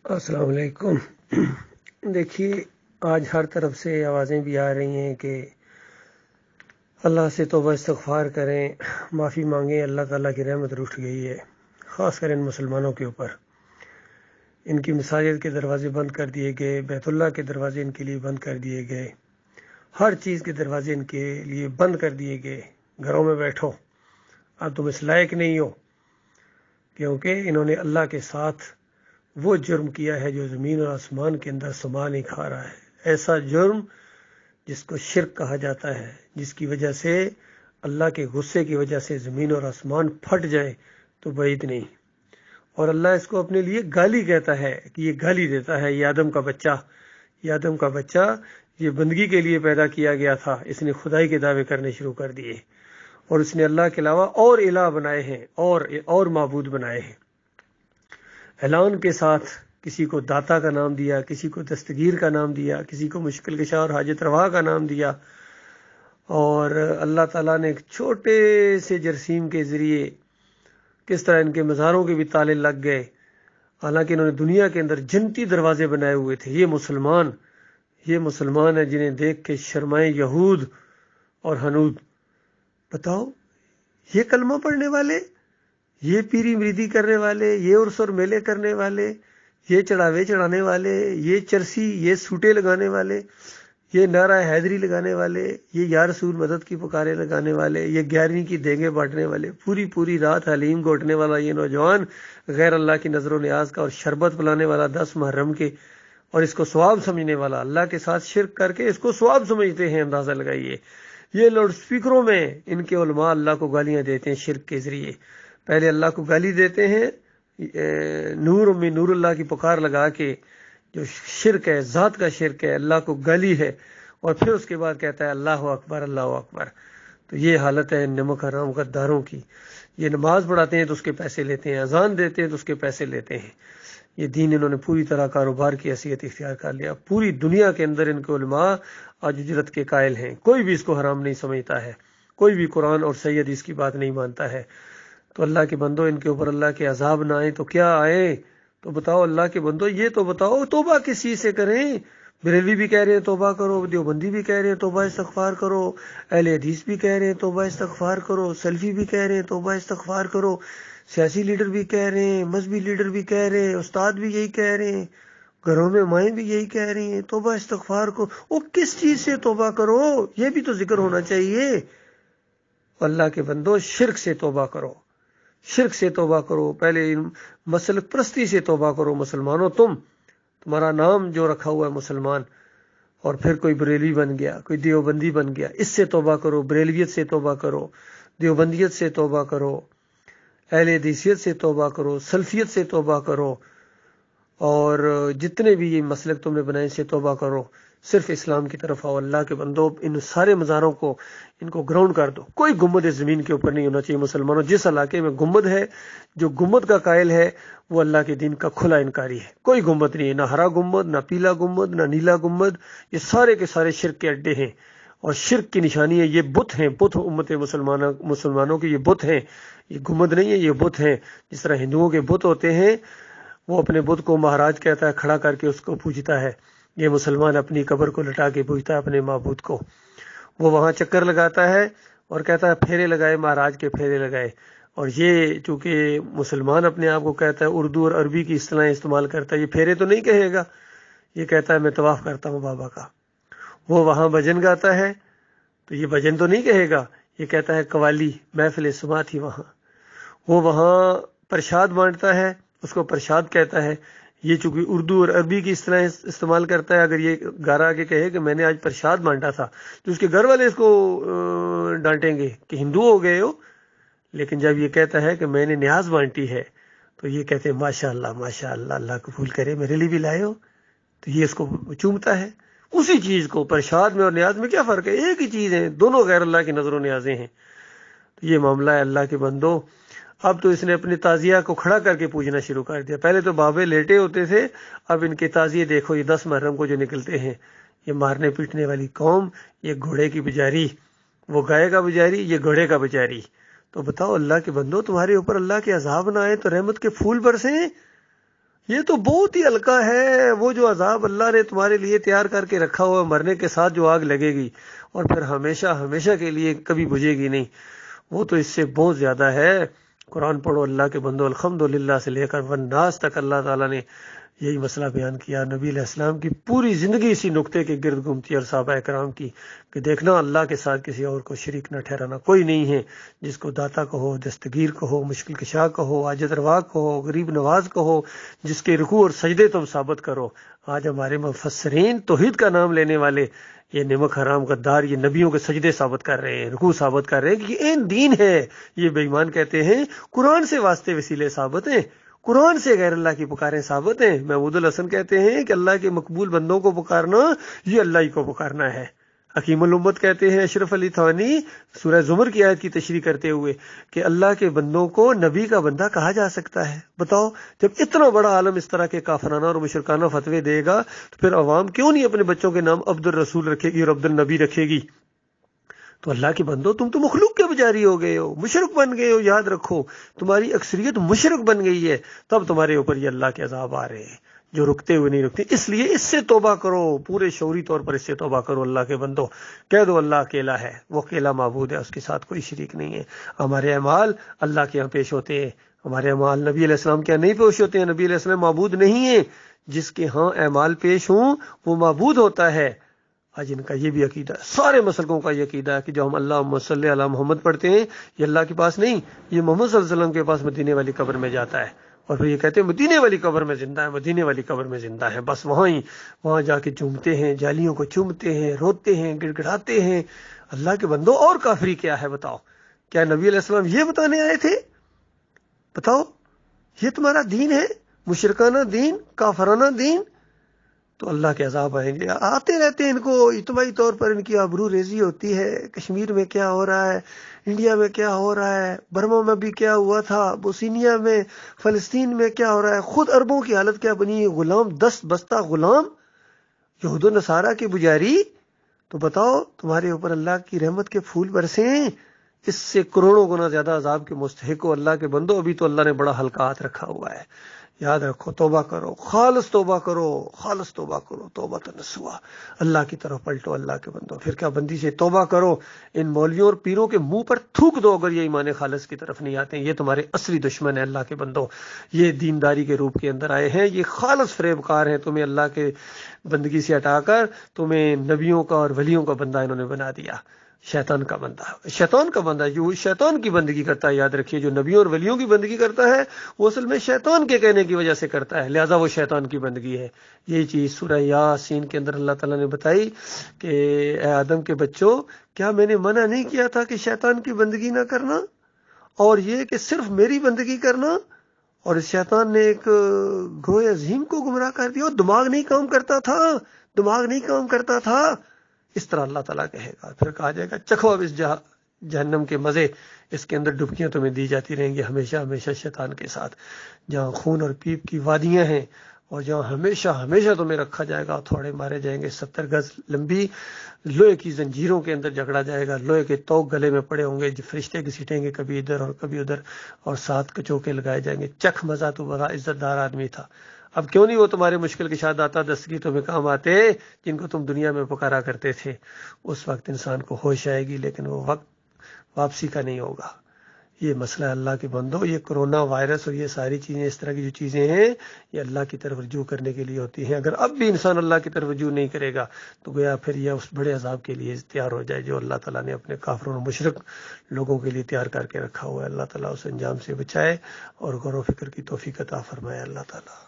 السلام علیکم۔ دیکھیے، آج ہر طرف سے آوازیں بھی آ رہی ہیں کہ اللہ سے توبہ استغفار کریں، معافی مانگیں، اللہ تعالیٰ کی رحمت روٹھ گئی ہے، خاص کر ان مسلمانوں کے اوپر۔ ان کی مساجد کے دروازے بند کر دیے گئے، بیت اللہ کے دروازے ان کے لیے بند کر دیے گئے، ہر چیز کے دروازے ان کے لیے بند کر دیے گئے۔ گھروں میں بیٹھو، اب تم اس لائق نہیں ہو، کیونکہ انہوں نے اللہ کے ساتھ وہ جرم کیا ہے جو زمین اور آسمان کے اندر سما نہیں کھا رہا ہے۔ ایسا جرم جس کو شرک کہا جاتا ہے، جس کی وجہ سے اللہ کے غصے کی وجہ سے زمین اور آسمان پھٹ جائے تو بعید نہیں۔ اور اللہ اس کو اپنے لیے گالی کہتا ہے کہ یہ گالی دیتا ہے، یہ آدم کا بچہ، یہ آدم کا بچہ یہ بندگی کے لیے پیدا کیا گیا تھا، اس نے خدائی کے دعوے کرنے شروع کر دیے اور اس نے اللہ کے علاوہ اور الہ بنائے ہیں اور معبود بنائے ہیں۔ اعلان کے ساتھ کسی کو داتا کا نام دیا، کسی کو دستگیر کا نام دیا، کسی کو مشکل کشا اور حاجت روا کا نام دیا، اور اللہ تعالیٰ نے ایک چھوٹے سے جرثیم کے ذریعے کس طرح ان کے مزاروں کے بھی تالے لگ گئے، حالانکہ انہوں نے دنیا کے اندر جنتی دروازے بنائے ہوئے تھے۔ یہ مسلمان ہیں جنہیں دیکھ کے شرمائے یہود اور ہنود۔ بتاؤ، یہ کلمہ پڑھنے والے، یہ پیری مریدی کرنے والے، یہ عرس اور میلے کرنے والے، یہ چڑھاوے چڑھانے والے، یہ چرسی، یہ سوٹے لگانے والے، یہ نعرہ حیدری لگانے والے، یہ یا رسول مدد کی پکارے لگانے والے، یہ 11ویں کی دینگیں بانٹنے والے، پوری رات حلیم گھوٹنے والا یہ نوجوان، غیر اللہ کی نظر و نیاز کا اور شربت پلانے والا 10 محرم کے، اور اس کو ثواب سمجھنے والا، اللہ کے ساتھ شرک کر کے اس کو ثواب سمجھتے ہیں۔ اندازہ لگائیے، یہ لاؤڈ سپیکروں میں ان کے علماء اللہ کو گالیاں دیتے ہیں شرک کے ذریعے۔ پہلے اللہ کو گالی دیتے ہیں نور میں نور اللہ کی پکار لگا کے، جو شرک ہے، ذات کا شرک ہے، اللہ کو گالی ہے، اور پھر اس کے بعد کہتا ہے اللہ اکبر اللہ اکبر۔ تو یہ حالت ہے نمک حرام غداروں کی۔ یہ نماز پڑھاتے ہیں تو اس کے پیسے لیتے ہیں، اذان دیتے ہیں تو اس کے پیسے لیتے ہیں۔ یہ دین انہوں نے پوری طرح کاروبار کی حیثیت اختیار کر لیا۔ پوری دنیا کے اندر ان کے علماء آج اجرت کے قائل ہیں، کوئی بھی اس کو حرام نہیں سمجھتا ہے، کوئی بھی قرآن اور صحیح حدیث کی بات نہیں مانتا ہے۔ تو اللہ کے بندو، ان کے اوپر اللہ کے عذاب نہ آئے تو کیا آئے؟ تو بتاؤ اللہ کے بندو، یہ تو بتاؤ توبہ کس چیز سے کریں؟ بریلوی بھی کہہ رہے ہیں توبہ کرو، دیوبندی بھی کہہ رہے ہیں توبہ استغفار کرو، اہل حدیث بھی کہہ رہے ہیں توبہ استغفار کرو، سلفی بھی کہہ رہے ہیں توبہ استغفار کرو، سیاسی لیڈر بھی کہہ رہے ہیں، مذہبی لیڈر بھی کہہ رہے ہیں، استاد بھی یہی کہہ رہے ہیں، گھروں میں مائیں بھی یہی کہہ رہی ہیں توبہ استغفار کرو۔ وہ کس چیز سے توبہ کرو؟ یہ بھی تو ذکر ہونا چاہیے۔ اللہ کے بندو، شرک سے توبہ کرو، شرک سے توبہ کرو، پہلے مسلک پرستی سے توبہ کرو۔ مسلمانوں، تمہارا نام جو رکھا ہوا ہے مسلمان، اور پھر کوئی بریلوی بن گیا، کوئی دیوبندی بن گیا، اس سے توبہ کرو، بریلویت سے توبہ کرو، دیوبندیت سے توبہ کرو، اہل حدیثیت سے توبہ کرو، سلفیت سے توبہ کرو، اور جتنے بھی یہ مسلک تم نے بنائے سے توبہ کرو۔ صرف اسلام کی طرف آؤ۔ اللہ کے بندو، ان سارے مزاروں کو ان کو گراؤنڈ کر دو۔ کوئی گنبد زمین کے اوپر نہیں ہونا چاہیے۔ مسلمانوں، جس علاقے میں گنبد ہے، جو گنبد کا قائل ہے، وہ اللہ کے دین کا کھلا انکاری ہے۔ کوئی گنبد نہیں ہے، نہ ہرا گنبد، نہ پیلا گنبد، نہ نیلا گنبد، یہ سارے کے سارے شرک کے اڈے ہیں، اور شرک کی نشانی ہے یہ بت ہیں، بت امت مسلمانوں کے یہ بت ہیں، یہ گنبد نہیں ہے، یہ بت ہیں۔ جس طرح ہندوؤں کے بت ہوتے ہیں، وہ اپنے بت کو مہاراج کہتا ہے، کھڑا کر کے اس کو پوجتا ہے۔ یہ مسلمان اپنی قبر کو لٹا کے پوجتا ہے اپنے معبود کو۔ وہ وہاں چکر لگاتا ہے اور کہتا ہے پھیرے لگائے، مہاراج کے پھیرے لگائے۔ اور یہ چونکہ مسلمان اپنے آپ کو کہتا ہے، اردو اور عربی کی اصطلاحیں استعمال کرتا ہے، یہ پھیرے تو نہیں کہے گا، یہ کہتا ہے میں طواف کرتا ہوں بابا کا۔ وہ وہاں بھجن گاتا ہے تو یہ بھجن تو نہیں کہے گا، یہ کہتا ہے قوالی، محفل سما تھی وہاں۔ وہ وہاں پرشاد بانٹتا ہے، اس کو پرشاد کہتا ہے۔ یہ چونکہ اردو اور عربی کی اصطلاح استعمال کرتا ہے، اگر یہ گارا کے کہے کہ میں نے آج پرشاد بانٹا تھا تو اس کے گھر والے اس کو ڈانٹیں گے کہ ہندو ہو گئے ہو۔ لیکن جب یہ کہتا ہے کہ میں نے نیاز بانٹی ہے تو یہ کہتے ہیں ماشاء اللہ، اللہ قبول کرے، میرے لیے بھی لائے ہو، تو یہ اس کو چومتا ہے۔ اسی چیز کو پرشاد میں اور نیاز میں کیا فرق ہے؟ ایک ہی چیز ہے، دونوں غیر اللہ کی نظر و نیازیں ہیں۔ تو یہ معاملہ ہے اللہ کے بندو۔ اب تو اس نے اپنے تعزیہ کو کھڑا کر کے پوجنا شروع کر دیا۔ پہلے تو بابے لیٹے ہوتے تھے، اب ان کے تعزیے دیکھو، یہ 10 محرم کو جو نکلتے ہیں، یہ مارنے پیٹنے والی قوم، یہ گھوڑے کی بجاری، وہ گائے کا بجاری، یہ گھوڑے کا بجاری۔ تو بتاؤ اللہ کے بندو، تمہارے اوپر اللہ کے عذاب نہ آئے تو رحمت کے پھول برسیں؟ یہ تو بہت ہی ہلکا ہے، وہ جو عذاب اللہ نے تمہارے لیے تیار کر کے رکھا ہوا، مرنے کے ساتھ جو آگ لگے گی اور پھر ہمیشہ ہمیشہ کے لیے کبھی بجھے گی نہیں، وہ تو اس سے بہت زیادہ ہے۔ قرآن پڑھو اللہ کے بندو، الحمدللہ سے لے کر والناس تک اللہ تعالیٰ نے یہی مسئلہ بیان کیا۔ نبی علیہ السلام کی پوری زندگی اسی نقطے کے گرد گھومتی ہے، اور صحابہ کرام کی، کہ دیکھنا اللہ کے ساتھ کسی اور کو شریک نہ ٹھہرانا۔ کوئی نہیں ہے جس کو داتا کہو، دستگیر کہو، مشکل کشا کہو، عاجز روا کہو، غریب نواز کہو، جس کے رکوع اور سجدے تم ثابت کرو۔ آج ہمارے مفسرین توحید کا نام لینے والے یہ نمک حرام غدار یہ نبیوں کے سجدے ثابت کر رہے ہیں، رکوع ثابت کر رہے ہیں کہ یہ دین ہے۔ یہ بے ایمان کہتے ہیں قرآن سے واسطے وسیلے ثابت ہیں، قرآن سے غیر اللہ کی پکاریں ثابت ہیں۔ محمود الحسن کہتے ہیں کہ اللہ کے مقبول بندوں کو پکارنا یہ اللہ ہی کو پکارنا ہے۔ حکیم الامت کہتے ہیں اشرف علی تھانی سورہ زمر کی آیت کی تشریح کرتے ہوئے کہ اللہ کے بندوں کو نبی کا بندہ کہا جا سکتا ہے۔ بتاؤ، جب اتنا بڑا عالم اس طرح کے کافرانہ اور مشرکانہ فتوے دے گا تو پھر عوام کیوں نہیں اپنے بچوں کے نام عبد الرسول رکھے گی اور عبد النبی رکھے گی؟ تو اللہ کے بندو، تم تو مخلوق کے پجاری ہو گئے ہو، مشرک بن گئے ہو۔ یاد رکھو، تمہاری اکثریت مشرک بن گئی ہے، تب تمہارے اوپر یہ اللہ کے عذاب آ رہے ہیں جو رکتے ہوئے نہیں رکتے۔ اس لیے اس سے توبہ کرو، پورے شعوری طور پر اس سے توبہ کرو۔ اللہ کے بندو، کہہ دو اللہ اکیلا ہے، وہ اکیلا معبود ہے، اس کے ساتھ کوئی شریک نہیں ہے۔ ہمارے اعمال اللہ کے یہاں پیش ہوتے ہیں، ہمارے اعمال نبی علیہ السلام کے یہاں نہیں پیش ہوتے ہیں۔ نبی علیہ السلام معبود نہیں ہے، جس کے ہاں اعمال پیش ہوں وہ معبود ہوتا ہے۔ آج ان کا یہ بھی عقیدہ ہے، سارے مسلکوں کا یہ عقیدہ ہے کہ جو ہم اللہم صلی علی محمد پڑھتے ہیں یہ اللہ کے پاس نہیں، یہ محمد صلی اللہ علیہ وسلم کے پاس مدینے والی قبر میں جاتا ہے، اور پھر یہ کہتے ہیں مدینے والی قبر میں زندہ ہے، مدینے والی قبر میں زندہ ہے۔ بس وہاں جا کے چومتے ہیں، جالیوں کو چومتے ہیں، روتے ہیں، گڑ گڑاتے ہیں۔ اللہ کے بندو، اور کافری کیا ہے بتاؤ؟ کیا نبی علیہ السلام یہ بتانے آئے تھے؟ بتاؤ، یہ تمہارا دین ہے؟ مشرکانہ دین، کافرانہ دین؟ تو اللہ کے عذاب آئیں گے، آتے رہتے ہیں۔ ان کو اجتماعی طور پر ان کی آبرو ریزی ہوتی ہے۔ کشمیر میں کیا ہو رہا ہے، انڈیا میں کیا ہو رہا ہے، برما میں بھی کیا ہوا تھا، بوسنیا میں، فلسطین میں کیا ہو رہا ہے، خود عربوں کی حالت کیا بنی ہے، غلام، 10 بستہ غلام، یہود و نصارہ کی پجاری۔ تو بتاؤ، تمہارے اوپر اللہ کی رحمت کے پھول برسیں، اس سے کروڑوں گنا زیادہ عذاب کے مستحق ہو۔ اللہ کے بندو، ابھی تو اللہ نے بڑا ہلکا ہاتھ رکھا ہوا ہے۔ یاد رکھو، توبہ کرو، خالص توبہ کرو، خالص توبہ کرو، توبہ نصوحہ، اللہ کی طرف پلٹو۔ اللہ کے بندو، پھر کیا بندی سے توبہ کرو، ان مولویوں اور پیروں کے منہ پر تھوک دو اگر یہ ایمان خالص کی طرف نہیں آتے ہیں۔ یہ تمہارے اصلی دشمن ہیں اللہ کے بندو، یہ دینداری کے روپ کے اندر آئے ہیں، یہ خالص فریب کار ہیں، تمہیں اللہ کے بندگی سے ہٹا کر تمہیں نبیوں کا اور ولیوں کا بندہ انہوں نے بنا دیا۔ شیطان کا بندہ، شیطان کا بندہ جو شیطان کی بندگی کرتا ہے۔ یاد رکھیے، جو نبیوں اور ولیوں کی بندگی کرتا ہے وہ اصل میں شیطان کے کہنے کی وجہ سے کرتا ہے، لہذا وہ شیطان کی بندگی ہے۔ یہی چیز سورہ یاسین کے اندر اللہ تعالیٰ نے بتائی کہ اے آدم کے بچوں، کیا میں نے منع نہیں کیا تھا کہ شیطان کی بندگی نہ کرنا، اور یہ کہ صرف میری بندگی کرنا؟ اور اس شیطان نے ایک گروہ عظیم کو گمراہ کر دیا، اور دماغ نہیں کام کرتا تھا، دماغ نہیں کام کرتا تھا۔ اس طرح اللہ تعالیٰ کہے گا، پھر کہا جائے گا چکھو اب اس جہنم کے مزے، اس کے اندر ڈبکیاں تمہیں دی جاتی رہیں گی ہمیشہ ہمیشہ شیطان کے ساتھ، جہاں خون اور پیپ کی وادیاں ہیں، اور جہاں ہمیشہ ہمیشہ تمہیں رکھا جائے گا، تھوڑے مارے جائیں گے، 70 گز لمبی لوہے کی زنجیروں کے اندر جکڑا جائے گا، لوہے کے توق گلے میں پڑے ہوں گے، فرشتے گھسیٹیں گے کبھی ادھر اور کبھی ادھر، اور 7 کچوکے لگائے جائیں گے۔ چکھ مزہ، تو بڑا عزت دار آدمی تھا، اب کیوں نہیں وہ تمہارے مشکل کشا داتا دستگیر تمہیں کام آتے جن کو تم دنیا میں پکارا کرتے تھے؟ اس وقت انسان کو ہوش آئے گی، لیکن وہ وقت واپسی کا نہیں ہوگا۔ یہ مسئلہ اللہ کے بندو، یہ کرونا وائرس اور یہ ساری چیزیں، اس طرح کی جو چیزیں ہیں، یہ اللہ کی طرف رجوع کرنے کے لیے ہوتی ہیں۔ اگر اب بھی انسان اللہ کی طرف رجوع نہیں کرے گا تو گویا پھر یہ اس بڑے عذاب کے لیے تیار ہو جائے جو اللہ تعالیٰ نے اپنے کافروں اور مشرک لوگوں کے لیے تیار کر کے رکھا ہوا ہے۔ اللہ تعالیٰ اس انجام سے بچائے اور غور و فکر کی توفیق عطا فرمائے اللہ تعالیٰ۔